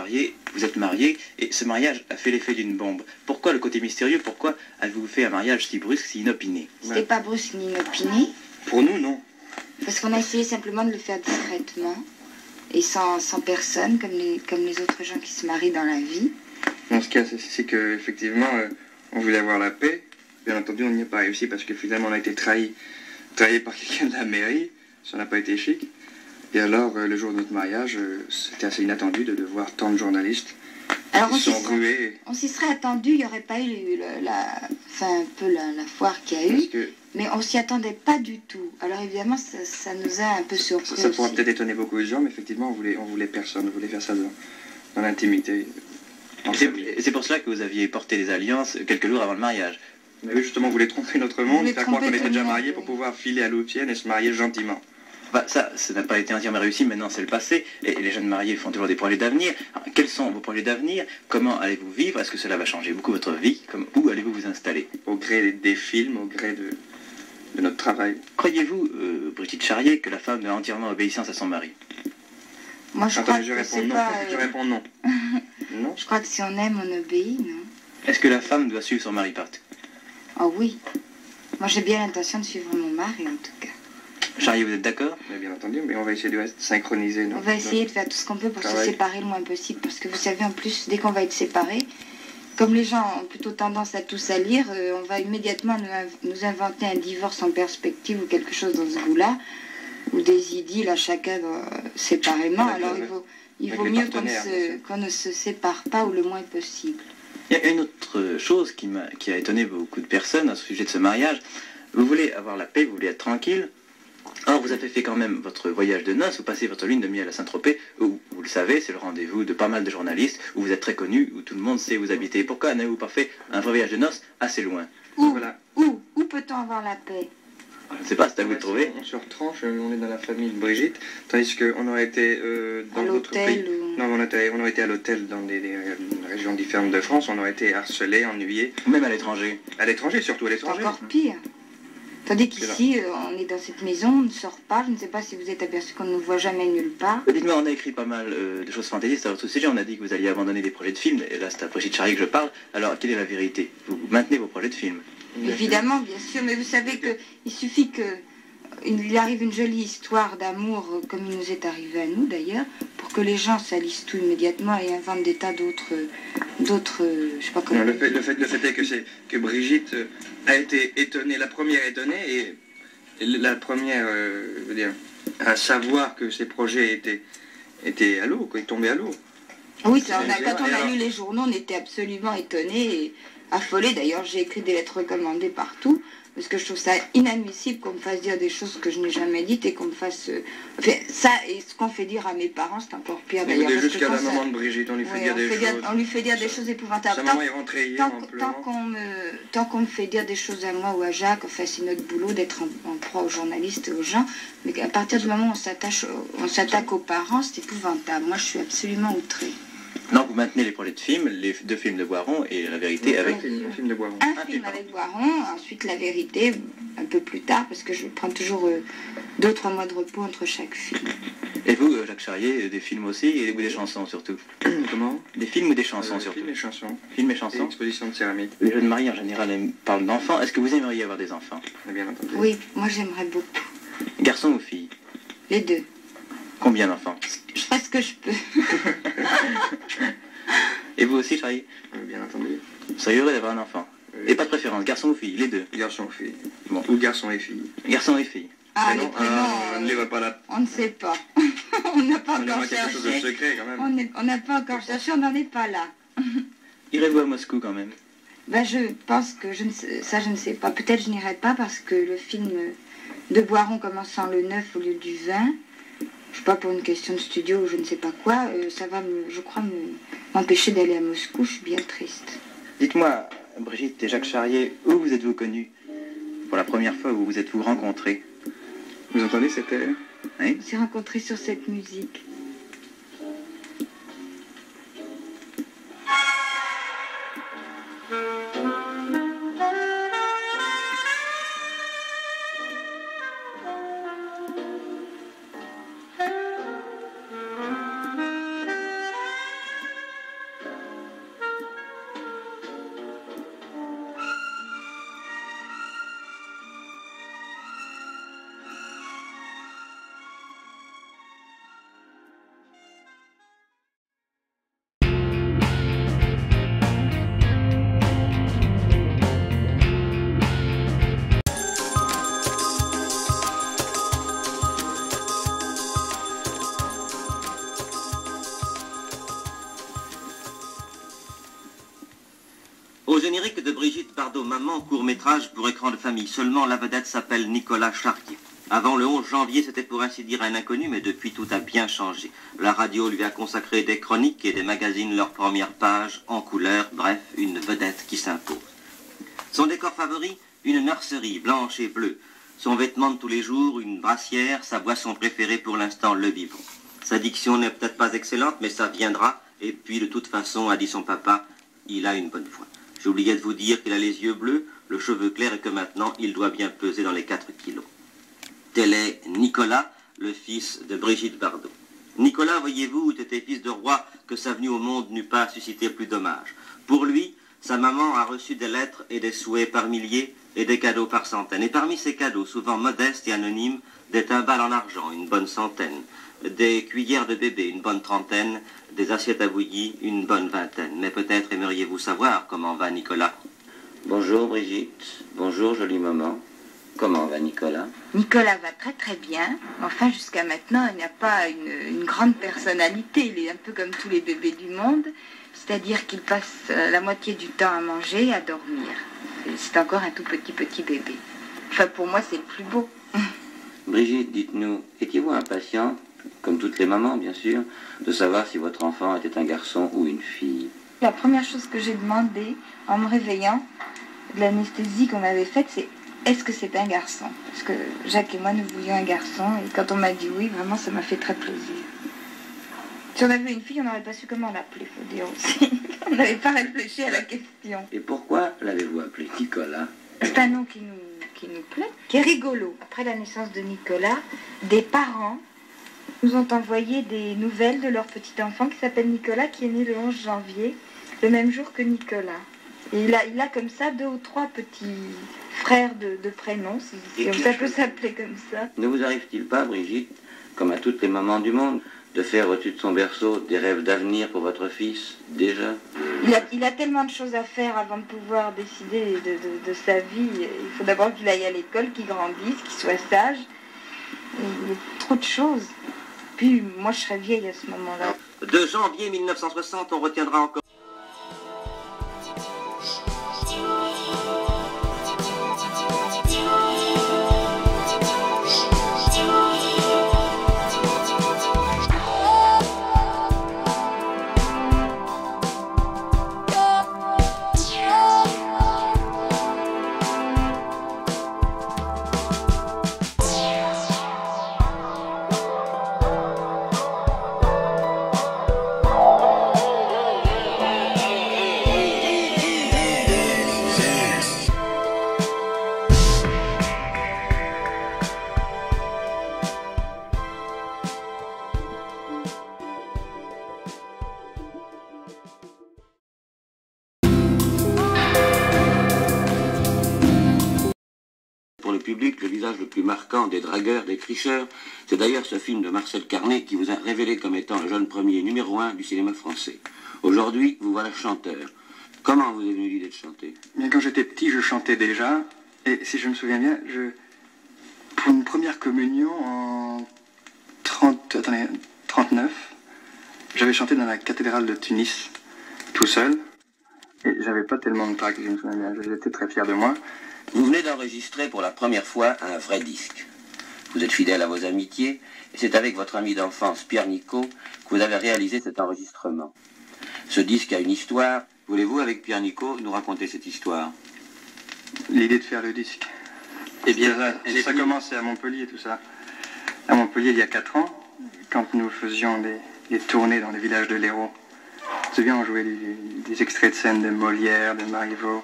Charrier, vous êtes marié et ce mariage a fait l'effet d'une bombe. Pourquoi le côté mystérieux? Pourquoi avez-vous fait un mariage si brusque, si inopiné? C'était pas brusque ni inopiné. Pour nous, non. Parce qu'on a essayé simplement de le faire discrètement et sans personne, comme les autres gens qui se marient dans la vie. Non, ce qu'il y a, c'est qu'effectivement, on voulait avoir la paix. Bien entendu, on n'y a pas réussi parce que finalement, on a été trahi par quelqu'un de la mairie. Ça n'a pas été chic. Et alors, le jour de notre mariage, c'était assez inattendu de voir tant de journalistes qui sont rués. On s'y serait attendu, il n'y aurait pas eu la foire qu'il y a eu. Mais on s'y attendait pas du tout. Alors évidemment, ça nous a un peu surpris. Ça pourrait peut-être étonner beaucoup de gens, mais effectivement, on voulait personne. On voulait faire ça dans l'intimité. C'est pour cela que vous aviez porté des alliances quelques jours avant le mariage. Mais oui, justement, on voulait tromper notre monde, faire croire qu'on était déjà mariés pour pouvoir filer à l'eau tienne et se marier gentiment. Bah, ça n'a pas été entièrement réussi, maintenant c'est le passé. Et les jeunes mariés font toujours des projets d'avenir. Quels sont vos projets d'avenir? Comment allez-vous vivre? Est-ce que cela va changer beaucoup votre vie? Où allez-vous vous installer? Au gré des films, au gré de notre travail. Croyez-vous, Brigitte Charrier, que la femme doit entièrement obéissance à son mari? Moi, je crois que c'est pas... Je réponds non. Non. Je crois que si on aime, on obéit, non? Est-ce que la femme doit suivre son mari partout? Oh oui. Moi, j'ai bien l'intention de suivre mon mari, en tout cas. Charrier, vous êtes d'accord? Bien entendu, mais on va essayer de synchroniser. On va essayer de faire tout ce qu'on peut pour se séparer le moins possible. Parce que vous savez, en plus, dès qu'on va être séparés, comme les gens ont plutôt tendance à tout salir, on va immédiatement nous inventer un divorce en perspective ou quelque chose dans ce goût-là, ou des idylles à chacun séparément. Alors il vaut mieux qu'on ne se sépare pas ou le moins possible. Il y a une autre chose qui a étonné beaucoup de personnes à ce sujet de ce mariage. Vous voulez avoir la paix, vous voulez être tranquille. Or, vous avez fait quand même votre voyage de noces, vous passez votre lune de miel à Saint-Tropez, où, vous le savez, c'est le rendez-vous de pas mal de journalistes, où vous êtes très connu, où tout le monde sait où vous habitez. Pourquoi n'avez-vous pas fait un vrai voyage de noces assez loin? Où peut-on avoir la paix? Je ne sais pas, c'est à vous de trouver. On se retranche, on est dans la famille de Brigitte, tandis qu'on aurait été dans d'autres pays. Non, on aurait été à l'hôtel dans des régions différentes de France, on aurait été harcelés, ennuyés. Même à l'étranger. À l'étranger, surtout à l'étranger. Encore pire. Tandis qu'ici, on est dans cette maison, on ne sort pas. Je ne sais pas si vous êtes aperçu qu'on ne nous voit jamais nulle part. Dites-moi, on a écrit pas mal de choses fantaisistes à votre sujet. On a dit que vous alliez abandonner des projets de films. Et là, c'est à Brigitte Charrier que je parle. Alors, quelle est la vérité? Vous maintenez vos projets de films? Évidemment, bien sûr. Mais vous savez qu'il suffit qu'il arrive une jolie histoire d'amour, comme il nous est arrivé à nous d'ailleurs, pour que les gens salissent tout immédiatement et inventent des tas d'autres, je sais pas comment. Le fait est que Brigitte a été étonnée, la première étonnée, et la première, je veux dire, à savoir que ces projets étaient à l'eau, qu'ils tombaient à l'eau. Oui, quand on a lu les journaux, on était absolument étonnés et affolés. D'ailleurs, j'ai écrit des lettres recommandées partout. Parce que je trouve ça inadmissible qu'on me fasse dire des choses que je n'ai jamais dites et qu'on me fasse... Enfin, ça, et ce qu'on fait dire à mes parents, c'est encore pire d'ailleurs. Jusqu'à la maman de Brigitte, on lui fait dire des choses... On lui fait dire des choses épouvantables. Sa maman est rentrée hier en pleurant. Tant qu'on me fait dire des choses à moi ou à Jacques, enfin, c'est notre boulot d'être en proie aux journalistes et aux gens. Mais à partir du moment où on s'attaque aux parents, c'est épouvantable. Moi, je suis absolument outrée. Non, vous maintenez les projets de films, les 2 films de Boiron et La Vérité avec... Un film de Boiron. Un film avec Boiron, ensuite La Vérité, un peu plus tard, parce que je prends toujours 2 ou 3 mois de repos entre chaque film. Et vous, Jacques Charrier, des films aussi, ou des chansons surtout? Comment? Des films ou des chansons surtout? Films et chansons. Films et chansons? Exposition de céramique. Les jeunes mariés en général parlent d'enfants. Est-ce que vous aimeriez avoir des enfants? Bien entendu. Oui, moi j'aimerais beaucoup. Garçons ou filles? Les 2. Combien d'enfants? Je ferai ce que je peux. Et vous aussi, Charrier? Bien entendu. Vous seriez heureux d'avoir un enfant? Et pas de préférence, garçon ou fille? Les 2? Garçon ou fille. Bon. Ou garçon et fille. Garçon et fille. Ah, les prénoms, on ne les voit pas là. On ne sait pas. On n'a pas encore cherché. Quelque chose de secret quand même. On n'a pas encore cherché, on n'en est pas là. Irez-vous à Moscou quand même? Ben, je pense que je ne sais pas. Peut-être je n'irai pas parce que le film de Boiron commençant le 9 au lieu du 20, je sais pas, pour une question de studio ou je ne sais pas quoi, ça va, je crois, m'empêcher d'aller à Moscou. Je suis bien triste. Dites-moi, Brigitte et Jacques Charrier, où vous êtes-vous connus? Pour la première fois, où vous êtes-vous rencontrés? Vous entendez, c'était... Oui. On s'est rencontrés sur cette musique. générique de Brigitte Bardot, Maman, court-métrage pour écran de famille. Seulement, la vedette s'appelle Nicolas Chartier. Avant le 11 janvier, c'était pour ainsi dire un inconnu, mais depuis, tout a bien changé. La radio lui a consacré des chroniques et des magazines leurs premières pages, en couleur, bref, une vedette qui s'impose. Son décor favori, une nurserie blanche et bleue. Son vêtement de tous les jours, une brassière, sa boisson préférée pour l'instant, le biberon. Sa diction n'est peut-être pas excellente, mais ça viendra. Et puis, de toute façon, a dit son papa, il a une bonne voix. J'oubliais de vous dire qu'il a les yeux bleus, le cheveu clair et que maintenant, il doit bien peser dans les 4 kilos. Tel est Nicolas, le fils de Brigitte Bardot. Nicolas, voyez-vous, était fils de roi que sa venue au monde n'eût pas suscité plus d'hommages. Pour lui, sa maman a reçu des lettres et des souhaits par milliers et des cadeaux par centaines. Et parmi ces cadeaux, souvent modestes et anonymes, des timbales en argent, une bonne centaine, des cuillères de bébé, une bonne trentaine, des assiettes à bouillie, une bonne vingtaine. Mais peut-être aimeriez-vous savoir comment va Nicolas. Bonjour Brigitte, bonjour jolie maman. Comment va Nicolas? Nicolas va très très bien. Enfin, jusqu'à maintenant, il n'a pas une grande personnalité. Il est un peu comme tous les bébés du monde. C'est-à-dire qu'il passe la moitié du temps à manger et à dormir. C'est encore un tout petit bébé. Enfin, pour moi, c'est le plus beau. Brigitte, dites-nous, étiez-vous impatiente, comme toutes les mamans bien sûr, de savoir si votre enfant était un garçon ou une fille? La première chose que j'ai demandé en me réveillant de l'anesthésie qu'on avait faite, c'est est-ce que c'est un garçon? Parce que Jacques et moi, nous voulions un garçon. Et quand on m'a dit oui, vraiment, ça m'a fait très plaisir. Si on avait une fille, on n'aurait pas su comment l'appeler, il faut dire aussi. On n'avait pas réfléchi à la question. Et pourquoi l'avez-vous appelé Nicolas? C'est un nom qui nous plaît, qui est rigolo. Après la naissance de Nicolas, des parents nous ont envoyé des nouvelles de leur petit enfant qui s'appelle Nicolas, qui est né le 11 janvier, le même jour que Nicolas. Et il a comme ça 2 ou 3 petits frères de prénom, si ça peut s'appeler comme ça. Ne vous arrive-t-il pas, Brigitte, comme à toutes les mamans du monde, de faire au-dessus de son berceau des rêves d'avenir pour votre fils, déjà? Il a tellement de choses à faire avant de pouvoir décider de sa vie. Il faut d'abord qu'il aille à l'école, qu'il grandisse, qu'il soit sage. Et il y a trop de choses. Puis moi, je serais vieille à ce moment-là. De janvier 1960, on retiendra encore... Pour le public, le visage le plus marquant des dragueurs, des tricheurs, c'est d'ailleurs ce film de Marcel Carné qui vous a révélé comme étant le jeune premier numéro 1 du cinéma français. Aujourd'hui, vous voilà chanteur. Comment vous est venue l'idée de chanter? Bien, quand j'étais petit, je chantais déjà. Et si je me souviens bien, pour une première communion en 39, j'avais chanté dans la cathédrale de Tunis, tout seul. Et j'avais pas tellement de trac, je me souviens bien. J'étais très fier de moi. Vous venez d'enregistrer pour la première fois un vrai disque. Vous êtes fidèle à vos amitiés, et c'est avec votre ami d'enfance, Pierre Nicot, que vous avez réalisé cet enregistrement. Ce disque a une histoire. Voulez-vous, avec Pierre Nicot, nous raconter cette histoire? L'idée de faire le disque. Eh bien, ça a commencé à Montpellier, tout ça. À Montpellier, il y a 4 ans, quand nous faisions des tournées dans les villages de l'Hérault. Je me souviens, on jouait des extraits de scènes de Molière, de Marivaux.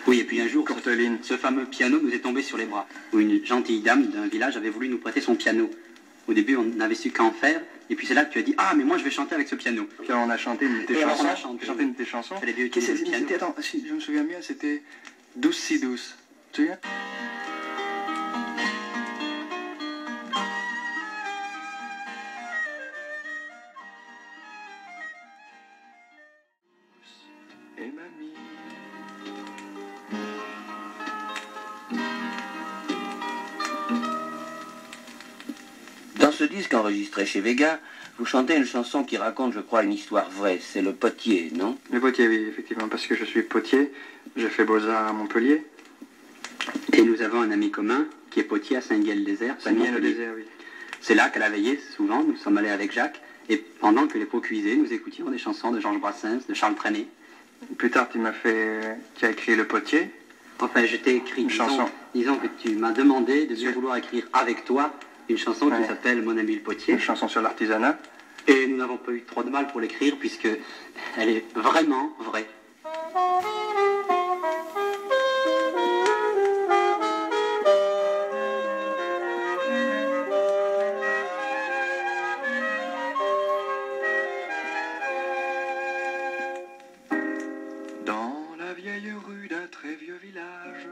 Oui, et puis un jour, Courteline. ce fameux piano nous est tombé sur les bras, où une gentille dame d'un village avait voulu nous prêter son piano. Au début, on n'avait su qu'en faire, et puis c'est là que tu as dit « Ah, mais moi je vais chanter avec ce piano ». Puis on a chanté une de tes chansons. une de tes chansons. Fallait bien utiliser le piano. C'était, attends, si je me souviens bien, c'était Douce si douce. Tu te souviens? Et mamie. Dans ce disque enregistré chez Vega, vous chantez une chanson qui raconte, je crois, une histoire vraie. C'est le potier, non? Le potier, oui, effectivement, parce que je suis potier. J'ai fait Beaux-Arts à Montpellier. Et nous avons un ami commun qui est potier à Saint-Guel-Désert. Saint-Guel-le-Désert, oui. C'est là qu'elle a veillé souvent, nous sommes allés avec Jacques, et pendant que les pots cuisaient, nous écoutions des chansons de Georges Brassens, de Charles Trenet. Plus tard, tu as écrit Le Potier. Enfin, je t'ai écrit Une chanson. Disons que tu m'as demandé de vouloir écrire avec toi une chanson qui s'appelle Mon ami le potier. Une chanson sur l'artisanat. Et nous n'avons pas eu trop de mal pour l'écrire puisque elle est vraiment vraie. Dans la vieille rue d'un très vieux village,